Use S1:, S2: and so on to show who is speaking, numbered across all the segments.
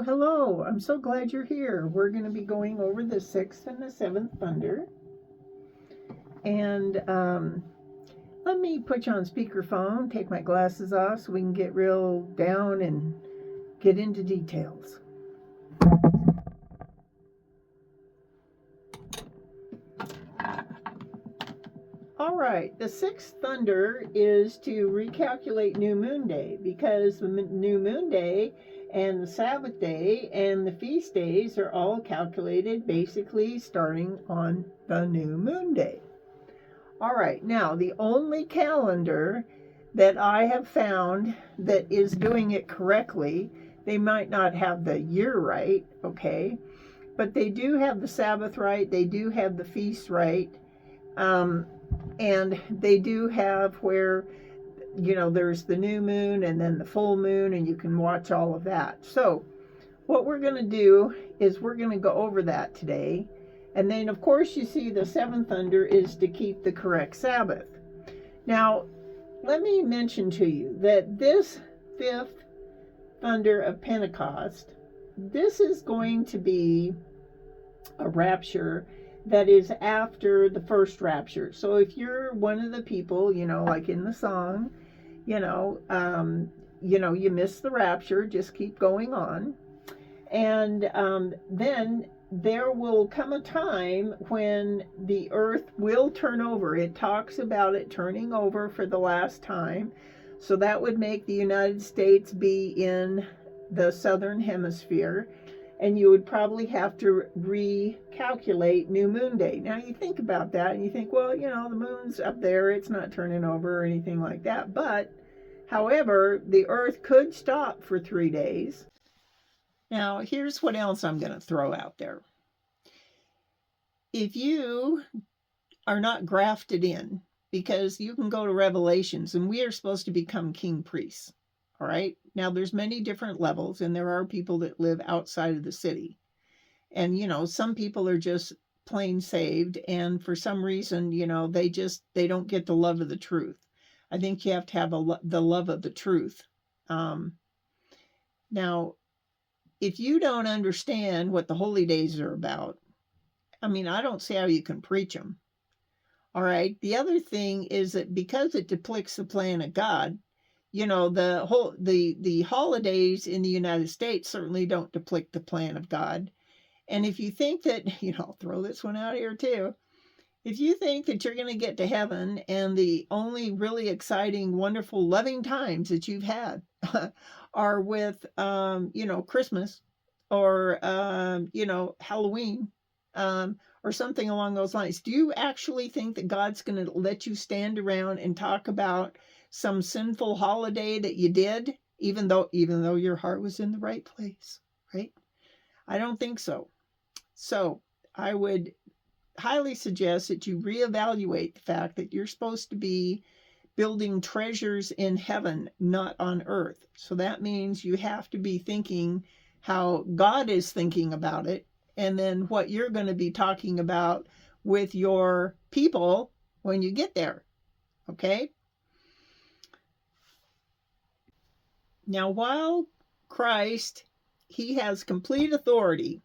S1: Hello. I'm so glad you're here. We're going to be going over the sixth and the seventh thunder. And let me put you on speakerphone, take my glasses off so we can get real down and get into details. All right, the sixth thunder is to recalculate New Moon Day, because the New Moon Day and the Sabbath day and the feast days are all calculated basically starting on the New Moon Day. All right, now the only calendar that I have found that is doing it correctly, they might not have the year right, okay, but they do have the Sabbath right, they do have the feast right. And they do have where, there's the new moon and then the full moon, and you can watch all of that. So what we're going to do is we're going to go over that today. And then, of course, you see the seventh thunder is to keep the correct Sabbath. Now, let me mention to you that this fifth thunder of Pentecost, this is going to be a rapture that is after the first rapture. So if you're one of the people, like in the song, you miss the rapture, just keep going on. And then there will come a time when the earth will turn over. It talks about it turning over for the last time. So that would make the United States be in the southern hemisphere. And you would probably have to recalculate New Moon Day. Now you think about that and you think, well, the moon's up there, it's not turning over or anything like that. But, however, the earth could stop for 3 days. Now, here's what else I'm going to throw out there. If you are not grafted in, because you can go to Revelations, and we are supposed to become king priests. All right. Now, there's many different levels, and there are people that live outside of the city. And, some people are just plain saved. And for some reason, they don't get the love of the truth. I think you have to have the love of the truth. Now, if you don't understand what the holy days are about, I don't see how you can preach them. All right. The other thing is that because it depicts the plan of God, the holidays in the United States certainly don't depict the plan of God. And if you think that, I'll throw this one out here too. If you think that you're going to get to heaven and the only really exciting, wonderful, loving times that you've had are with, Christmas or, Halloween, or something along those lines, do you actually think that God's going to let you stand around and talk about some sinful holiday that you did, even though your heart was in the right place, right? I don't think so. So I would highly suggest that you reevaluate the fact that you're supposed to be building treasures in heaven, not on earth. So that means you have to be thinking how God is thinking about it, and then what you're going to be talking about with your people when you get there. Okay? Now, while Christ, he has complete authority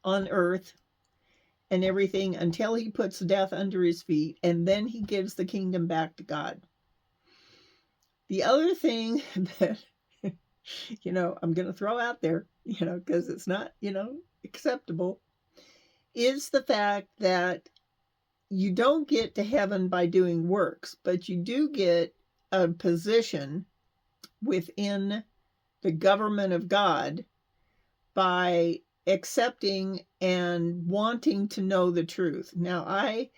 S1: on earth and everything until he puts death under his feet, and then he gives the kingdom back to God. The other thing that, I'm going to throw out there, because it's not, acceptable, is the fact that you don't get to heaven by doing works, but you do get a position within the government of God by accepting and wanting to know the truth. Now, I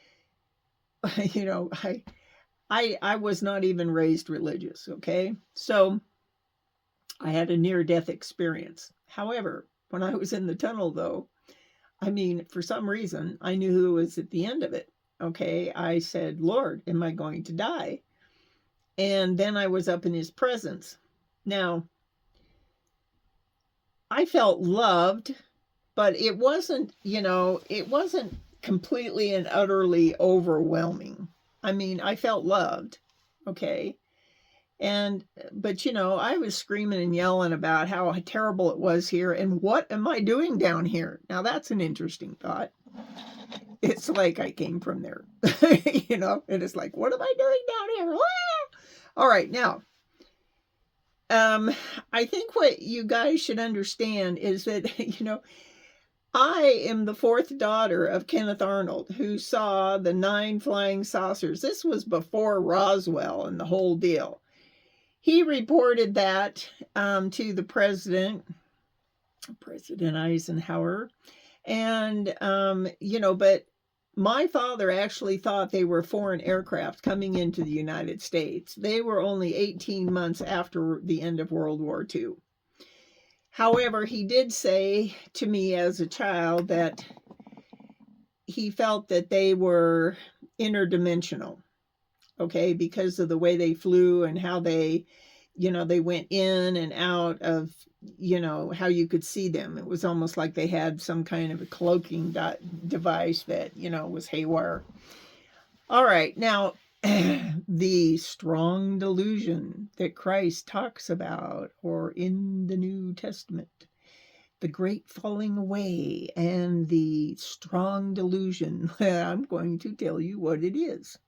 S1: was not even raised religious, okay? So I had a near-death experience. However, when I was in the tunnel, though, for some reason, I knew who was at the end of it, okay? I said, Lord, am I going to die? And then I was up in his presence. Now, I felt loved, but it wasn't completely and utterly overwhelming. I felt loved, okay? But I was screaming and yelling about how terrible it was here and what am I doing down here? Now that's an interesting thought. It's like I came from there, and it's like, what am I doing down here? Ah! All right, now, I think what you guys should understand is that, I am the fourth daughter of Kenneth Arnold, who saw the 9 flying saucers. This was before Roswell and the whole deal. He reported that to the President Eisenhower. And, but my father actually thought they were foreign aircraft coming into the United States. They were only 18 months after the end of World War II. However, he did say to me as a child that he felt that they were interdimensional, okay, because of the way they flew and how they went in and out of, how you could see them. It was almost like they had some kind of a cloaking device that, was haywire. All right, now, the strong delusion that Christ talks about, or in the New Testament, the great falling away and the strong delusion. I'm going to tell you what it is.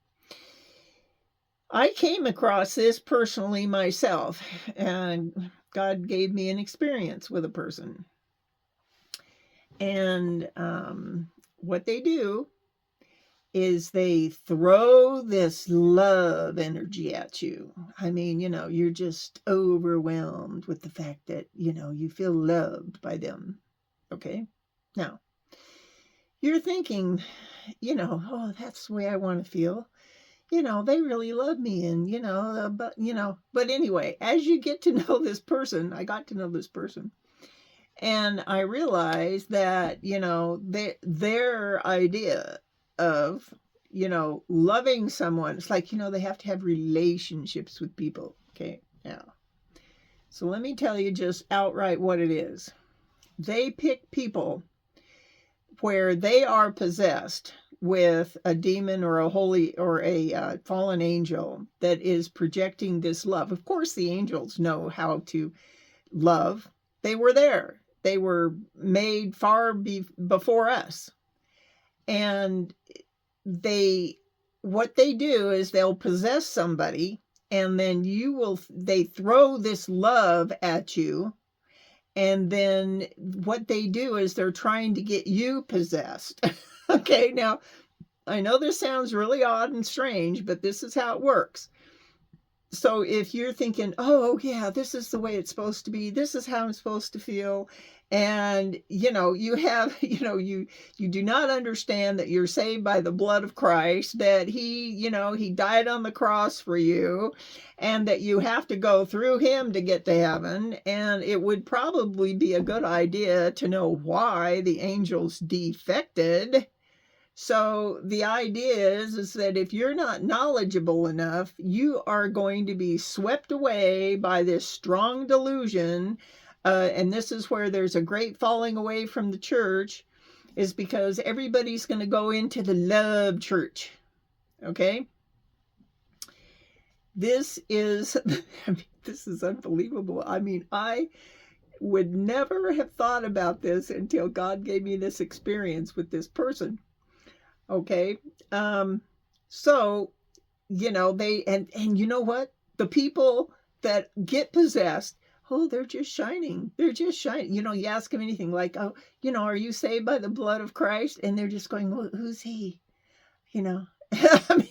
S1: I came across this personally myself, and God gave me an experience with a person. And what they do is they throw this love energy at you. I mean, you're just overwhelmed with the fact that, you feel loved by them. Okay? Now, you're thinking, oh, that's the way I want to feel. They really love me. And, but anyway, as you get to know this person, I got to know this person. And I realized that, their idea of, loving someone, it's like, they have to have relationships with people. Okay, now, so let me tell you just outright what it is. They pick people where they are possessed with a demon or a holy or a fallen angel that is projecting this love. Of course, the angels know how to love. They were there. They were made far before us. And what they do is they'll possess somebody, and then they throw this love at you. And then what they do is they're trying to get you possessed. Okay, now, I know this sounds really odd and strange, but this is how it works. So if you're thinking, oh, yeah, this is the way it's supposed to be, this is how I'm supposed to feel, and, you have, you do not understand that you're saved by the blood of Christ, that he died on the cross for you, and that you have to go through him to get to heaven, and it would probably be a good idea to know why the angels defected. So the idea is that if you're not knowledgeable enough, you are going to be swept away by this strong delusion. And this is where there's a great falling away from the church, is because everybody's going to go into the love church. Okay? This is unbelievable. I mean, I would never have thought about this until God gave me this experience with this person. Okay, so, they, and you know what? The people that get possessed, oh, they're just shining. They're just shining. You ask them anything like, oh, are you saved by the blood of Christ? And they're just going, well, who's he? I mean,